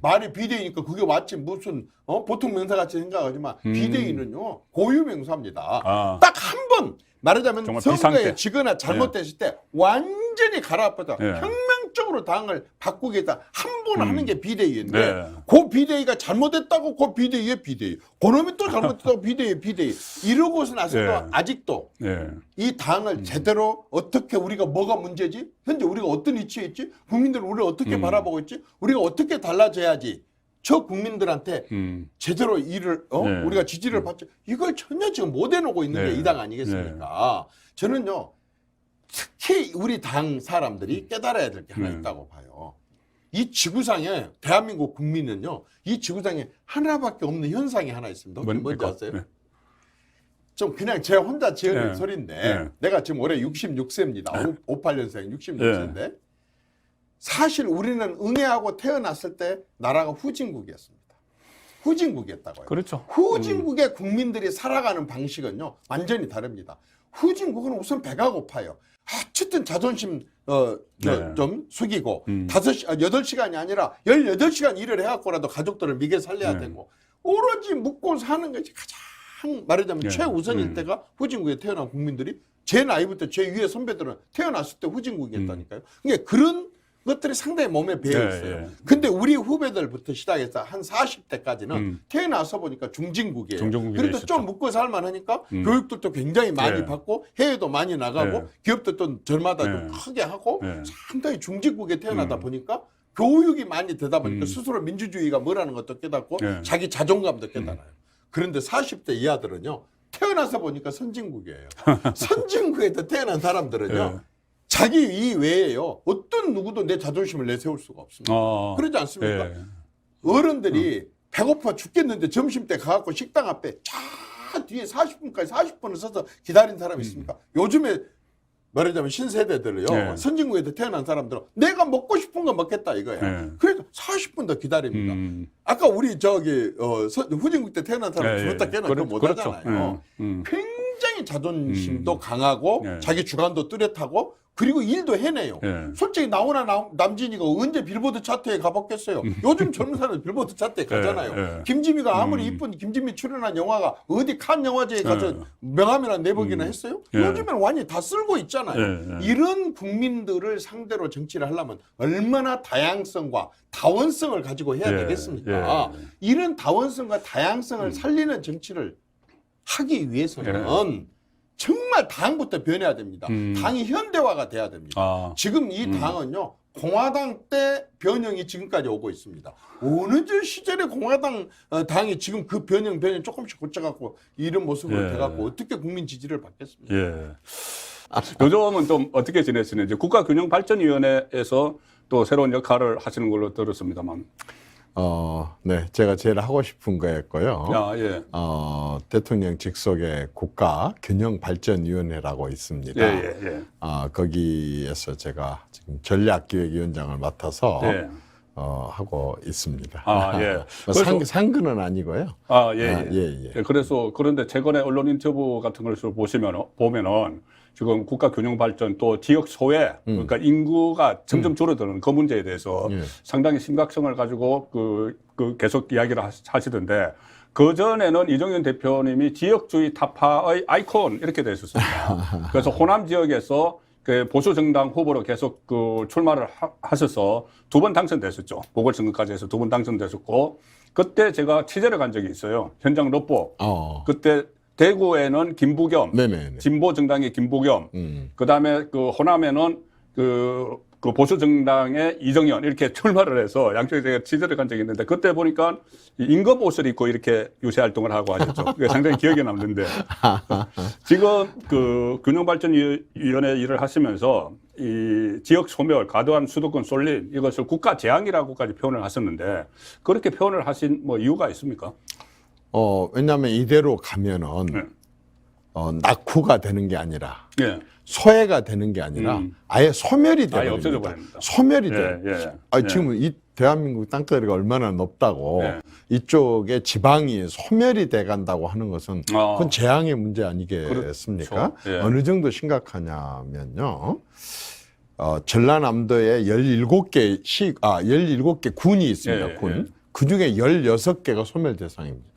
말이 비대위니까 그게 맞지 무슨 보통 명사같이 생각하지만 비대위는요 고유명사입니다. 딱 한 번 말하자면 선거에 비상태. 지거나 잘못됐을 때 완전히 갈아엎어서 혁명적으로 당을 바꾸겠다 한 번 하는 게 비대위인데 그 비대위가 잘못했다고 그 비대위에 비대위 그놈이 또 잘못했다고 비대위 이러고서 나서도 아직도 이 당을 제대로 어떻게 우리가 뭐가 문제지? 현재 우리가 어떤 위치에 있지? 국민들은 우리를 어떻게 바라보고 있지? 우리가 어떻게 달라져야지? 저 국민들한테 제대로 우리가 지지를 받지 이걸 전혀 지금 못 해놓고 있는 게 이 당 아니겠습니까? 저는요 특히 우리 당 사람들이 깨달아야 될 게 하나 있다고 봐요. 이 지구상에 대한민국 국민은요 이 지구상에 하나밖에 없는 현상이 하나 있습니다. 뭔지 아세요? 좀 그냥 제 혼자 지어낸 소리인데 내가 지금 올해 66세입니다. 58년생 66세인데 사실 우리는 응애하고 태어났을 때 나라가 후진국이었습니다. 후진국이었다고요. 그렇죠. 후진국의 국민들이 살아가는 방식은요 완전히 다릅니다. 후진국은 우선 배가 고파요. 어쨌든 자존심 좀 숙이고 8시간이 아니라 18시간 일을 해갖고라도 가족들을 미개 살려야 되고 오로지 묵고 사는 것이 가장 말하자면 최우선일 때가 후진국에 태어난 국민들이 제 나이부터 제 위에 선배들은 태어났을 때 후진국이었다니까요. 그러니까 그런 것들이 상당히 몸에 배어 있어요. 근데 우리 후배들부터 시작해서 한 40대까지는 태어나서 보니까 중진국이에요. 그래도 좀 묵고 살만하니까 교육들도 굉장히 많이 받고 해외도 많이 나가고 기업들도 저마다 좀 크게 하고 상당히 중진국에 태어나다 보니까 교육이 많이 되다 보니까 스스로 민주주의가 뭐라는 것도 깨닫고 자기 자존감도 깨달아요. 그런데 40대 이하들은요 태어나서 보니까 선진국이에요. 선진국에서 태어난 사람들은요 자기 이외에요 어떤 누구도 내 자존심을 내세울 수가 없습니다. 그러지 않습니까? 어른들이 배고파 죽겠는데 점심때 가갖고 식당 앞에 차 뒤에 40분을 서서 기다린 사람이 있습니까? 요즘에 말하자면 신세대들을요 선진국에서 태어난 사람들은 내가 먹고 싶은 거 먹겠다 이거예요. 그래서 40분 더 기다립니다. 아까 우리 후진국 때 태어난 사람 죽었다 깨나 그거 못하잖아요. 굉장히 자존심도 강하고 자기 주관도 뚜렷하고 그리고 일도 해내요. 솔직히 나오나 남진이가 언제 빌보드 차트에 가봤겠어요. 요즘 젊은 사람들 빌보드 차트에 가잖아요. 김지미가 아무리 이쁜 김지미 출연한 영화가 어디 칸 영화제에 가서 명함이나 내보기나 했어요. 요즘에는 완전히 다 쓸고 있잖아요. 이런 국민들을 상대로 정치를 하려면 얼마나 다양성과 다원성을 가지고 해야 되겠습니까? 이런 다원성과 다양성을 살리는 정치를 하기 위해서는 정말 당부터 변해야 됩니다. 당이 현대화가 돼야 됩니다. 지금 이 당은요 공화당 때 변형이 지금까지 오고 있습니다. 어느 시절에 공화당 당이 지금 그 변형 조금씩 고쳐갖고 이런 모습으로 돼갖고 어떻게 국민 지지를 받겠습니까? 요즘은 좀 어떻게 지내시는지 국가균형발전위원회에서 또 새로운 역할을 하시는 걸로 들었습니다만. 네, 제가 제일 하고 싶은 거였고요. 아, 예. 대통령 직속의 국가균형발전위원회라고 있습니다. 예, 예, 예. 거기에서 제가 지금 전략기획위원장을 맡아서 예. 하고 있습니다. 아, 예. 뭐 상근은 아니고요. 아, 예, 예. 예. 예, 그래서 그런데 최근에 언론 인터뷰 같은 걸 보면은 지금 국가균형발전 또 지역 소외 그러니까 인구가 점점 줄어드는 그 문제에 대해서 예. 상당히 심각성을 가지고 그 계속 이야기를 하시던데 그 전에는 이정현 대표님이 지역주의 타파의 아이콘 이렇게 됐었습니다. 그래서 호남 지역에서 그 보수 정당 후보로 계속 그 출마를 하셔서 2번 당선됐었죠. 보궐선거까지 해서 2번 당선됐었고 그때 제가 취재를 간 적이 있어요. 현장 롭보. 그때 대구에는 김부겸, 네네. 진보 정당의 김부겸, 그다음에 그 호남에는 그 보수 정당의 이정현 이렇게 출마를 해서 양쪽에 제가 취재를 간 적이 있는데 그때 보니까 임금 옷을 입고 이렇게 유세 활동을 하고 하셨죠. 그게 상당히 기억에 남는데 지금 그 균형발전위원회 일을 하시면서 이 지역 소멸, 과도한 수도권 쏠림 이것을 국가 재앙이라고까지 표현을 하셨는데 그렇게 표현을 하신 뭐 이유가 있습니까? 왜냐하면 이대로 가면은 네. 낙후가 되는 게 아니라 예. 소외가 되는 게 아니라 아예 소멸이 아예 되버립니다. 없어져 버립니다. 소멸이 예, 돼요. 예. 지금 이 대한민국 땅덩어리가 얼마나 높다고 예. 이쪽에 지방이 소멸이 돼 간다고 하는 것은 그건 재앙의 문제 아니겠습니까? 그렇죠. 예. 어느 정도 심각하냐면요. 전라남도에 17개 군이 있습니다. 예, 군. 예. 그 중에 16개가 소멸 대상입니다.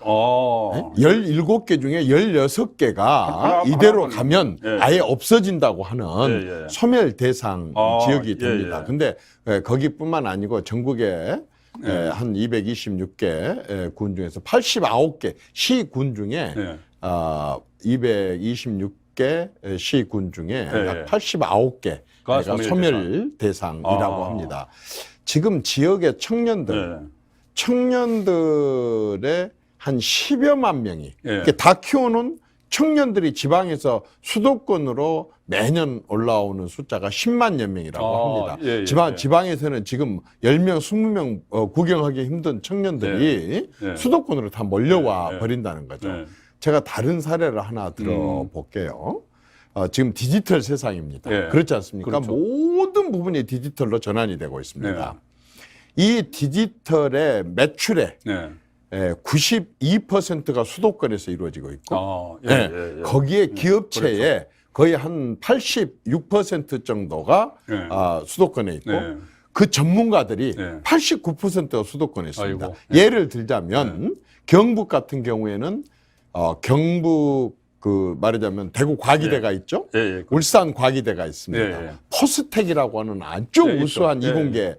17개 중에 16개가 이대로 가면 아예 없어진다고 하는 소멸 대상 지역이 됩니다. 근데 거기뿐만 아니고 전국에 한 226개 군 중에서 89개 시군 중에 226개 시군 중에 약 89개가 소멸 대상이라고 합니다. 지금 지역의 청년들의 한 10여만 명이 다 키우는 청년들이 지방에서 수도권으로 매년 올라오는 숫자가 10만여 명이라고 합니다. 지방에서는 지금 10명, 20명 구경하기 힘든 청년들이 수도권으로 다 몰려와 버린다는 거죠. 제가 다른 사례를 하나 들어볼게요. 지금 디지털 세상입니다. 그렇지 않습니까? 그렇죠. 모든 부분이 디지털로 전환이 되고 있습니다. 이 디지털의 매출에 92%가 수도권에서 이루어지고 있고 거기에 기업체의 거의 한 86% 정도가 수도권에 있고 그 전문가들이 89%가 수도권에 있습니다. 아이고. 예를 들자면 경북 같은 경우에는 경북 말하자면 대구 과기대가 있죠. 울산 과기대가 있습니다. 포스텍이라고 하는 아주 우수한 이공계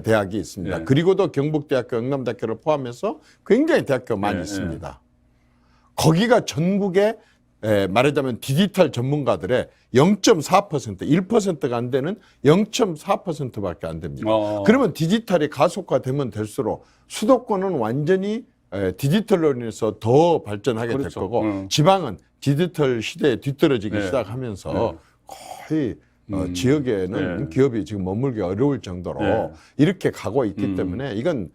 대학이 있습니다. 그리고도 경북대학교, 영남대학교를 포함해서 굉장히 대학교 많이 있습니다. 거기가 전국에 말하자면 디지털 전문가들의 0.4%, 1%가 안 되는 0.4%밖에 안 됩니다. 그러면 디지털이 가속화되면 될수록 수도권은 완전히 디지털로 인해서 더 발전하게 될 거고 지방은 디지털 시대에 뒤떨어지기 시작하면서 거의 지역에는 기업이 지금 머물기 어려울 정도로 이렇게 가고 있기 때문에 이건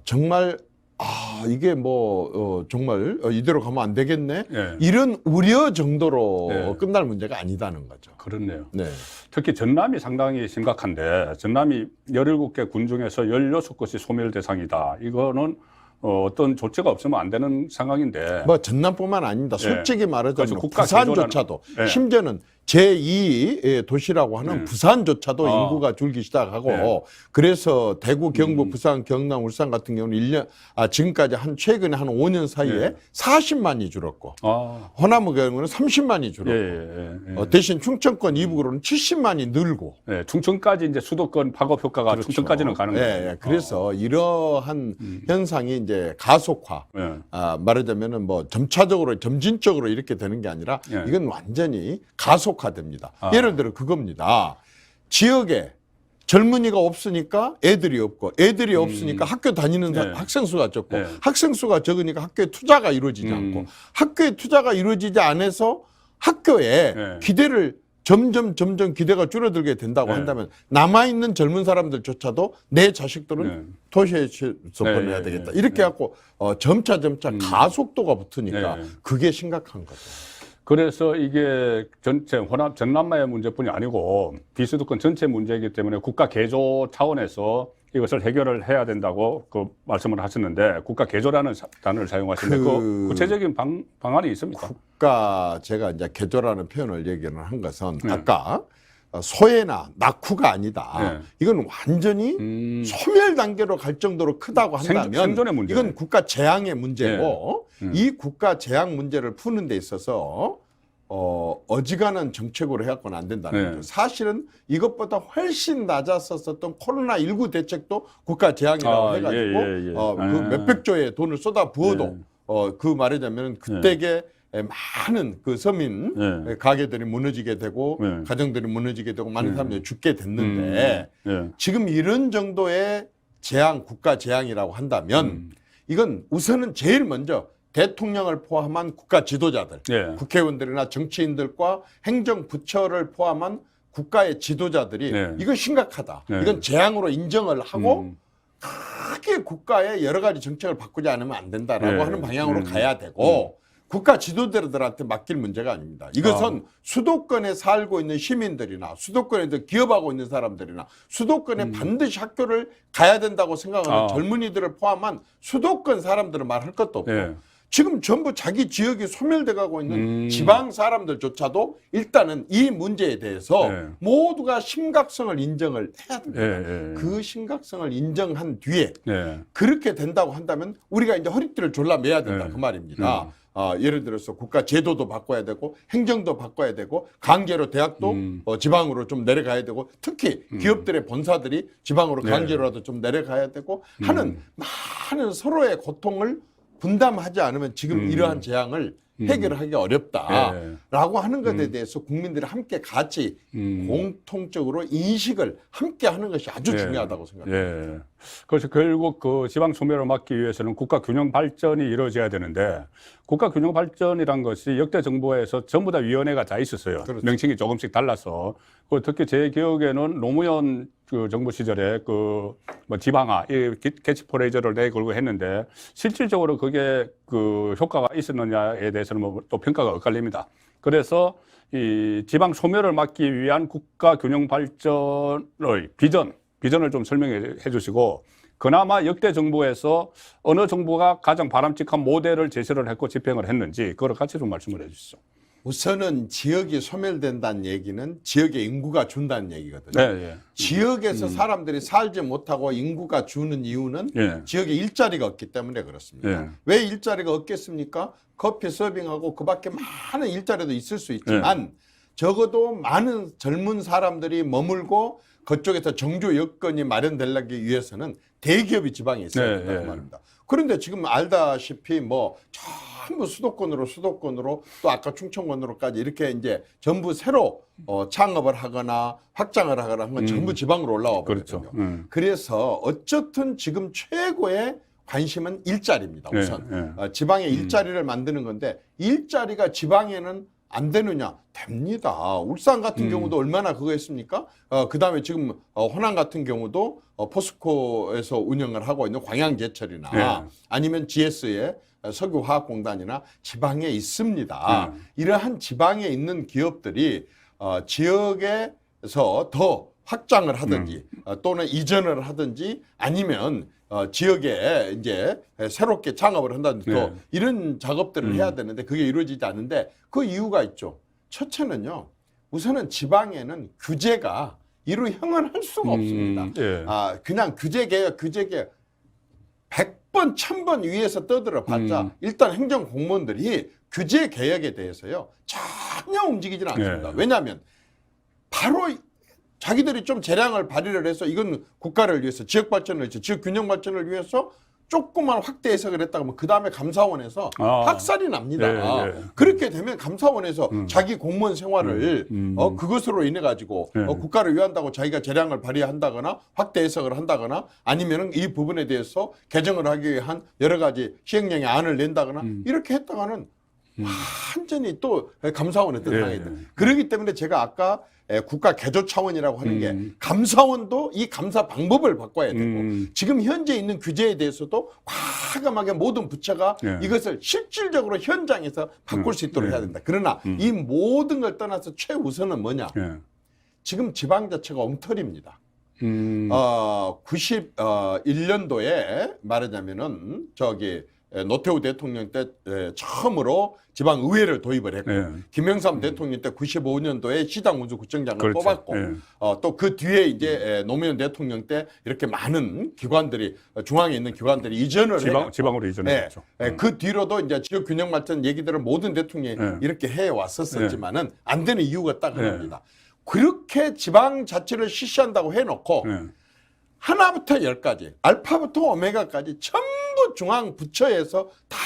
정말 이게 정말 이대로 가면 안 되겠네 이런 우려 정도로 끝날 문제가 아니다는 거죠. 그렇네요. 네. 특히 전남이 상당히 심각한데 전남이 17개 군 중에서 16곳이 소멸 대상이다. 이거는 어떤 조치가 없으면 안 되는 상황인데. 전남뿐만 아닙니다. 솔직히 말하자면 국가 부산조차도 심지어는 제2 도시라고 하는 부산조차도 인구가 줄기 시작하고 그래서 대구, 경북, 부산, 경남, 울산 같은 경우는 지금까지 최근에 한 5년 사이에 40만이 줄었고 호남의 경우는 30만이 줄었고 대신 충청권 이북으로는 70만이 늘고 충청까지 이제 수도권 파급 효과가 충청까지는 가는 거예요. 그래서 이러한 현상이 이제 가속화 말하자면은 점차적으로 점진적으로 이렇게 되는 게 아니라 이건 완전히 가속화됩니다. 예를 들어 그겁니다. 지역에 젊은이가 없으니까 애들이 없고 애들이 없으니까 학교 다니는 학생 수가 적고 학생 수가 적으니까 학교에 투자가 이루어지지 않고 학교에 투자가 이루어지지 않아서 학교에 기대를 점점 기대가 줄어들게 된다고 네. 한다면 남아있는 젊은 사람들조차도 내 자식들은 네. 도시에서 네, 보내야 네, 되겠다. 네. 이렇게 해갖고 점차 가속도가 붙으니까 네. 그게 심각한 거죠. 그래서 이게 전체 호남 전남마의 문제뿐이 아니고 비수도권 전체 문제이기 때문에 국가 개조 차원에서 이것을 해결을 해야 된다고 그 말씀을 하셨는데 국가 개조라는 단어를 사용하시는데 그 구체적인 방안이 있습니까? 국가 제가 이제 개조라는 표현을 얘기를 한 것은 네. 아까 소외나 낙후가 아니다. 네. 이건 완전히 소멸 단계로 갈 정도로 크다고 한다면 생존의 문제. 이건 국가 재앙의 문제고 이 국가 재앙 문제를 푸는 데 있어서 어지간한 정책으로 해갖고는 안 된다는 거죠. 사실은 이것보다 훨씬 낮았었던 코로나19 대책도 국가 재앙이라고 해가지고 그 몇백조의 돈을 쏟아 부어도 그 말하자면 그때게 많은 그 서민 가게들이 무너지게 되고 가정들이 무너지게 되고 많은 사람들이 죽게 됐는데 지금 이런 정도의 재앙, 국가 재앙이라고 한다면 이건 우선은 제일 먼저 대통령을 포함한 국가 지도자들, 국회의원들이나 정치인들과 행정부처를 포함한 국가의 지도자들이 이건 심각하다. 이건 재앙으로 인정을 하고 크게 국가의 여러 가지 정책을 바꾸지 않으면 안 된다라고 하는 방향으로 가야 되고 국가 지도자들한테 맡길 문제가 아닙니다. 이것은 수도권에 살고 있는 시민들이나 수도권에서 기업하고 있는 사람들이나 수도권에 반드시 학교를 가야 된다고 생각하는 젊은이들을 포함한 수도권 사람들은 말할 것도 없고 지금 전부 자기 지역이 소멸돼 가고 있는 지방 사람들조차도 일단은 이 문제에 대해서 모두가 심각성을 인정을 해야 됩니다. 그 심각성을 인정한 뒤에 그렇게 된다고 한다면 우리가 이제 허리띠를 졸라매야 된다 그 말입니다. 예를 들어서 국가 제도도 바꿔야 되고 행정도 바꿔야 되고 강제로 대학도 지방으로 좀 내려가야 되고 특히 기업들의 본사들이 지방으로 강제로라도 좀 내려가야 되고 하는 많은 서로의 고통을 분담하지 않으면 지금 이러한 재앙을 해결하기 어렵다라고 하는 것에 대해서 국민들이 함께 같이 공통적으로 인식을 함께 하는 것이 아주 중요하다고 생각합니다. 그래서 결국 그 지방 소멸을 막기 위해서는 국가 균형 발전이 이루어져야 되는데 국가 균형 발전이란 것이 역대 정부에서 전부 다 위원회가 다 있었어요. 그렇죠. 명칭이 조금씩 달라서 특히 제 기억에는 노무현 그 정부 시절에 그 뭐 지방화, 이 캐치프레이즈를 내걸고 했는데 실질적으로 그게 그 효과가 있었느냐에 대해서는 뭐 또 평가가 엇갈립니다. 그래서 이 지방 소멸을 막기 위한 국가 균형 발전의 비전을 좀 설명해 주시고 그나마 역대 정부에서 어느 정부가 가장 바람직한 모델을 제시를 했고 집행을 했는지 그걸 같이 좀 말씀을 해 주시죠. 우선은 지역이 소멸된다는 얘기는 지역의 인구가 준다는 얘기거든요. 지역에서 사람들이 살지 못하고 인구가 주는 이유는 지역에 일자리가 없기 때문에 그렇습니다. 왜 일자리가 없겠습니까? 커피 서빙하고 그 밖에 많은 일자리도 있을 수 있지만 적어도 많은 젊은 사람들이 머물고 그쪽에서 정주 여건이 마련되기 위해서는 대기업이 지방에 있어야 된다는 말입니다. 그런데 지금 알다시피 뭐 전부 수도권으로 또 아까 충청권으로까지 이렇게 이제 전부 새로 창업을 하거나 확장을 하거나 한 건 전부 지방으로 올라와 버렸거든요. 그렇죠. 그래서 어쨌든 지금 최고의 관심은 일자리입니다. 우선 지방에 일자리를 만드는 건데 일자리가 지방에는 안 되느냐? 됩니다. 울산 같은 경우도 얼마나 그거 했습니까? 그 다음에 지금 호남 같은 경우도 포스코에서 운영을 하고 있는 광양제철이나 아니면 GS의 석유화학공단이나 지방에 있습니다. 이러한 지방에 있는 기업들이 지역에서 더 확장을 하든지 또는 이전을 하든지 아니면 지역에 이제 새롭게 창업을 한다든지 또 이런 작업들을 해야 되는데 그게 이루어지지 않는데 그 이유가 있죠. 첫째는요. 우선은 지방에는 규제가 이루 형언할 수가 없습니다. 그냥 규제 개혁 100번, 1000번 위에서 떠들어 봤자 일단 행정 공무원들이 규제 개혁에 대해서요. 전혀 움직이지는 않습니다. 왜냐하면 바로 자기들이 좀 재량을 발휘를 해서 이건 국가를 위해서 지역 발전을 위해서 지역 균형 발전을 위해서 조금만 확대 해석을 했다가 그 다음에 감사원에서 학살이 납니다. 그렇게 되면 감사원에서 자기 공무원 생활을 그것으로 인해 가지고 국가를 위한다고 자기가 재량을 발휘한다거나 확대 해석을 한다거나 아니면은 이 부분에 대해서 개정을 하기 위한 여러 가지 시행령의 안을 낸다거나 이렇게 했다가는 완전히 또 감사원의 뜻하에 있는. 그렇기 때문에 제가 아까 국가 개조 차원이라고 하는 게 감사원도 이 감사 방법을 바꿔야 되고 지금 현재 있는 규제에 대해서도 과감하게 모든 부처가 이것을 실질적으로 현장에서 바꿀 수 있도록 해야 된다. 그러나 이 모든 걸 떠나서 최우선은 뭐냐? 지금 지방자치가 엉터리입니다. 91년도에 말하자면은 노태우 대통령 때 처음으로 지방의회를 도입을 했고 김영삼 대통령 때 95년도에 시장운수구청장을 그렇죠. 뽑았고 또 그 뒤에 이제 노무현 대통령 때 이렇게 많은 기관들이 중앙에 있는 기관들이 이전을 지방으로 이전했죠. 그 뒤로도 이제 지역 균형 발전 얘기들을 모든 대통령이 이렇게 해 왔었지만은 안 되는 이유가 딱 하나입니다. 그렇게 지방자치를 실시한다고 해놓고 하나부터 열까지 알파부터 오메가까지 전부 중앙 부처에서 다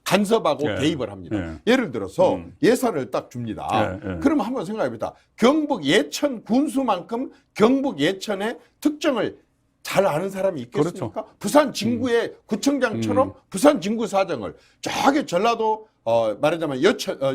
간섭하고 개입을 합니다. 예를 들어서 예산을 딱 줍니다. 그럼 한번 생각해봅니다. 경북 예천 군수만큼 경북 예천의 특정을 잘 아는 사람이 있겠습니까? 그렇죠. 부산 진구의 구청장처럼 부산 진구 사정을 저기 전라도 말하자면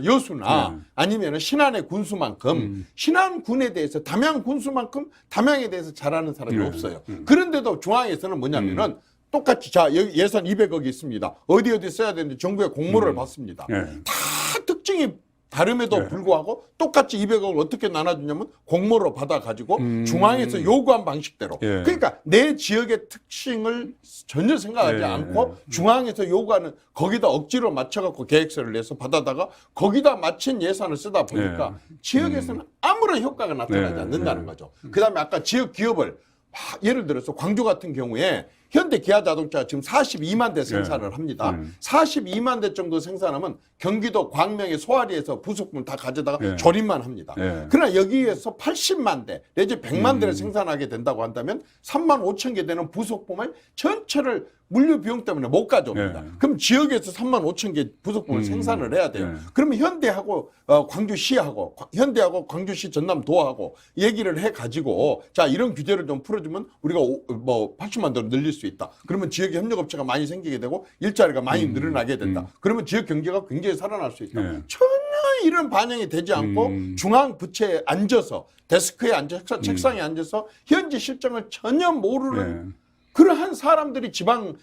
여수나 아니면 신안의 군수만큼 신안군에 대해서 담양 군수만큼 담양에 대해서 잘 아는 사람이 없어요. 그런데도 중앙에서는 뭐냐면은 똑같이 자 여기 예산 200억이 있습니다. 어디 써야 되는데 정부에 공모를 받습니다. 다 특징이 다름에도 불구하고 똑같이 200억을 어떻게 나눠주냐면 공모로 받아가지고 중앙에서 요구한 방식대로. 그러니까 내 지역의 특징을 전혀 생각하지 않고 중앙에서 요구하는 거기다 억지로 맞춰갖고 계획서를 내서 받아다가 거기다 맞춘 예산을 쓰다 보니까 지역에서는 아무런 효과가 나타나지 않는다는 거죠. 그 다음에 아까 지역 기업을 예를 들어서 광주 같은 경우에 현대 기아자동차가 지금 42만 대 생산을 합니다. 42만 대 정도 생산하면 경기도 광명의 소아리에서 부속품을 다 가져다가 조립만 합니다. 그러나 여기에서 80만 대 내지 100만 대를 생산하게 된다고 한다면 3만 5천 개 되는 부속품을 전체를 물류 비용 때문에 못 가져옵니다. 그럼 지역에서 3만 5천 개 부속품을 생산을 해야 돼요. 그러면 현대하고 광주시하고 현대하고 광주시 전남도하고 얘기를 해가지고 자 이런 규제를 좀 풀어주면 우리가 뭐 80만 대로 늘릴 수 있다. 그러면 지역에 협력업체가 많이 생기게 되고 일자리가 많이 늘어나게 된다. 그러면 지역 경제가 굉장히 살아날 수 있다. 전혀 이런 반영이 되지 않고 중앙 부처에 앉아서 데스크에 앉아서 책상에 앉아서 현지 실정을 전혀 모르는 그러한 사람들이 지방의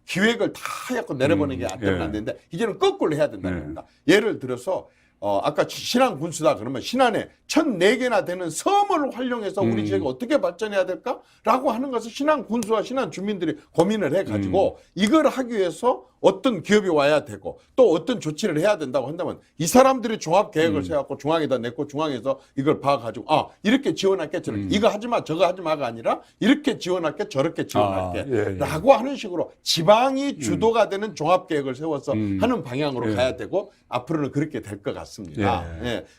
기획을 다 해갖고 내려보는 게 안 되는데 이제는 거꾸로 해야 된다는 겁니다. 예를 들어서 아까 신안 군수다 그러면 신안에 1,004개나 되는 섬을 활용해서 우리 지역이 어떻게 발전해야 될까라고 하는 것을 신안 군수와 신안 주민들이 고민을 해가지고 이걸 하기 위해서 어떤 기업이 와야 되고 또 어떤 조치를 해야 된다고 한다면 이 사람들이 종합 계획을 세워갖고 중앙에다 냈고 중앙에서 이걸 봐가지고 이렇게 지원할게 저렇게 이거 하지마 저거 하지마가 아니라 이렇게 지원할게 저렇게 지원할게 라고 하는 식으로 지방이 주도가 되는 종합 계획을 세워서 하는 방향으로 가야 되고 앞으로는 그렇게 될 것 같습니다.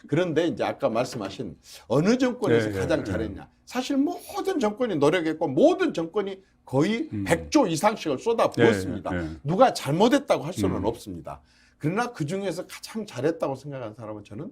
그런데 이제 아까 말씀하신 어느 정권에서 가장 잘했냐. 사실 모든 정권이 노력했고 모든 정권이 거의 100조 이상씩을 쏟아부었습니다. 누가 잘못했다고 할 수는 없습니다. 그러나 그중에서 가장 잘했다고 생각하는 사람은 저는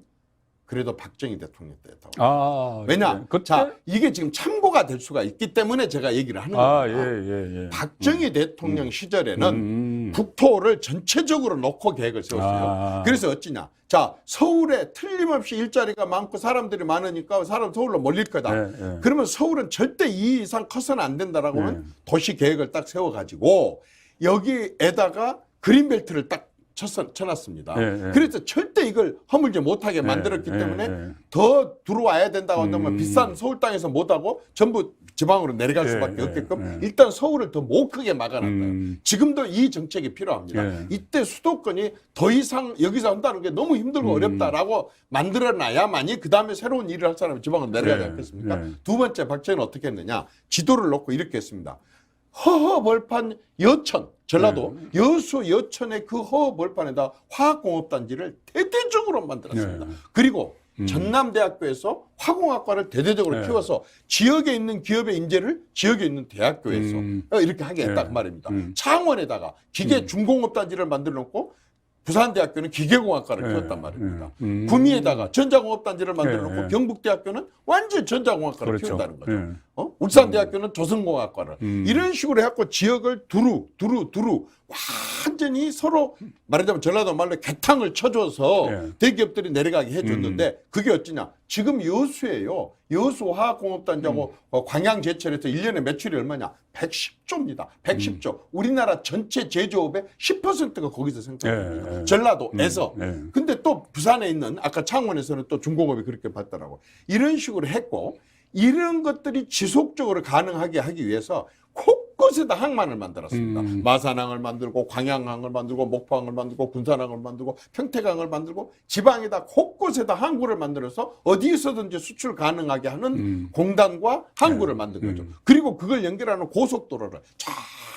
그래도 박정희 대통령 때였다고. 왜냐? 자, 이게 지금 참고가 될 수가 있기 때문에 제가 얘기를 하는 겁니다. 박정희 대통령 시절에는 국토를 전체적으로 놓고 계획을 세웠어요. 그래서 어찌냐? 자, 서울에 틀림없이 일자리가 많고 사람들이 많으니까 사람 서울로 몰릴 거다. 그러면 서울은 절대 2 이상 커서는 안 된다라고 하는 도시 계획을 딱 세워가지고 여기에다가 그린벨트를 딱 쳐놨습니다. 그래서 절대 이걸 허물지 못하게 만들었기 때문에 더 들어와야 된다고 한다면 비싼 서울 땅에서 못하고 전부 지방으로 내려갈 수밖에 없게끔 일단 서울을 더 못 크게 막아놨다. 지금도 이 정책이 필요합니다. 이때 수도권이 더 이상 여기서 한다는 게 너무 힘들고 어렵다라고 만들어놔야만이 그 다음에 새로운 일을 할 사람이 지방으로 내려가지 않겠습니까? 두 번째 박정희는 어떻게 했느냐. 지도를 놓고 이렇게 했습니다. 허허벌판 여천 전라도 여수 여천의 그 허허벌판에다 화학공업단지를 대대적으로 만들었습니다. 그리고 전남대학교에서 화공학과를 대대적으로 키워서 지역에 있는 기업의 인재를 지역에 있는 대학교에서 이렇게 하게 했다 그 말입니다. 창원에다가 기계 중공업단지를 만들어 놓고 부산대학교는 기계공학과를 키웠단 말입니다. 구미에다가 전자공업단지를 만들어 놓고 경북대학교는 완전 전자공학과를 키운다는 거죠. ul산대학교는 조선공학과를 이런 식으로 해갖고 지역을 두루 완전히 서로 말하자면 전라도 말로 개탕을 쳐줘서 예. 대기업들이 내려가게 해줬는데 그게 어찌냐? 지금 여수예요. 여수 화학공업단지하고 광양제철에서 1년에 매출이 얼마냐? 110조입니다. 110조. 우리나라 전체 제조업의 10%가 거기서 생산됩니다. 예. 전라도에서. 예. 근데 또 부산에 있는 아까 창원에서는 또 중공업이 그렇게 봤더라고. 이런 식으로 했고 이런 것들이 지속적으로 가능하게 하기 위해서 곳곳에다 항만을 만들었습니다. 마산항을 만들고 광양항을 만들고 목포항을 만들고 군산항을 만들고 평택항을 만들고 지방에다 곳곳에다 항구를 만들어서 어디에서든지 수출 가능하게 하는 공단과 항구를 만든 거죠. 그리고 그걸 연결하는 고속도로를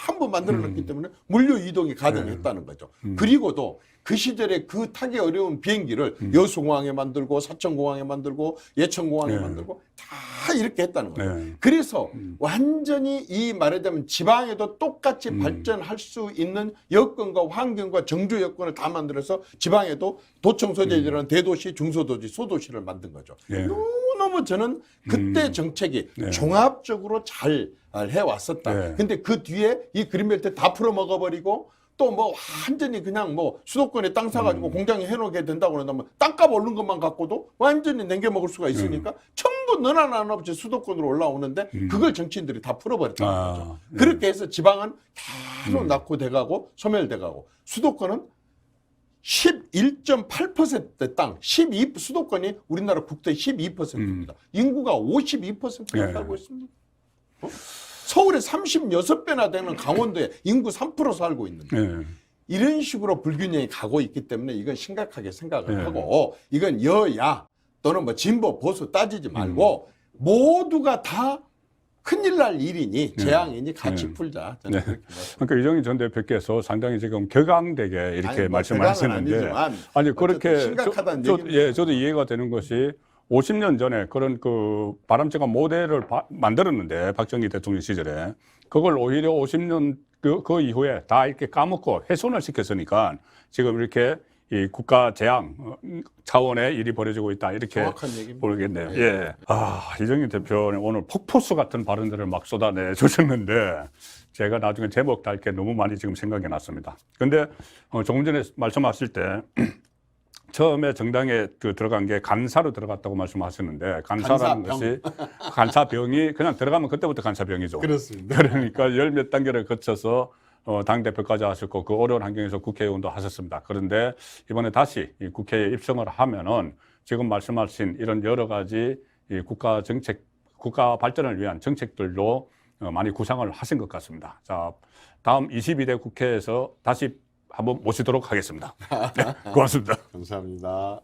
전부 만들어놨기 때문에 물류 이동이 가능했다는 거죠. 그리고도 그 시절에 그 타기 어려운 비행기를 여수공항에 만들고 사천공항에 만들고 예천공항에 만들고 다 이렇게 했다는 거예요. 그래서 완전히 이 말하자면 지방에도 똑같이 발전할 수 있는 여건과 환경과 정주 여건을 다 만들어서 지방에도 도청 소재지라는 대도시, 중소도시, 소도시를 만든 거죠. 너무너무 저는 그때 정책이 종합적으로 잘 해왔었다. 근데 그 뒤에 이 그린벨트 다 풀어먹어버리고 또 뭐 완전히 그냥 뭐 수도권에 땅 사가지고 공장에 해놓게 된다고 그러면 땅값 오른 것만 갖고도 완전히 남겨먹을 수가 있으니까 전부 너나 나나 없이 수도권으로 올라오는데 그걸 정치인들이 다 풀어버렸다는 거죠. 그렇게 해서 지방은 계속 낙후돼가고 소멸돼가고 수도권은 11.8%의 땅, 수도권이 우리나라 국토의 12%입니다. 인구가 52%가 살고 있습니다. 서울에 36배나 되는 강원도에 인구 3% 살고 있는데 이런 식으로 불균형이 가고 있기 때문에 이건 심각하게 생각을 하고 이건 여야 또는 뭐 진보 보수 따지지 말고 모두가 다 큰일 날 일이니 재앙이니 같이 풀자. 저는 그렇게 그러니까 이정희 전 대표께서 상당히 지금 격앙되게 이렇게 말씀하셨는데 아니 그렇게 심각하다는 저도 이해가 되는 것이 50년 전에 그런 그 바람직한 모델을 만들었는데 박정희 대통령 시절에 그걸 오히려 50년 그 이후에 다 이렇게 까먹고 훼손을 시켰으니까 지금 이렇게 이 국가 재앙 차원의 일이 벌어지고 있다 이렇게 보겠네요. 예. 이정희 대표는 오늘 폭포수 같은 발언들을 막 쏟아내 주셨는데 제가 나중에 제목 달 게 너무 많이 지금 생각이 났습니다. 근데 조금 전에 말씀하실 때 처음에 정당에 들어간 게 간사로 들어갔다고 말씀하셨는데 간사라는 것이 간사병이 그냥 들어가면 그때부터 간사병이죠. 그렇습니다. 그러니까 열 몇 단계를 거쳐서 당대표까지 하셨고 그 어려운 환경에서 국회의원도 하셨습니다. 그런데 이번에 다시 이 국회에 입성을 하면은 지금 말씀하신 이런 여러 가지 이 국가 정책, 국가 발전을 위한 정책들로 많이 구상을 하신 것 같습니다. 자, 다음 22대 국회에서 다시 한번 모시도록 하겠습니다. 네, 고맙습니다. 감사합니다.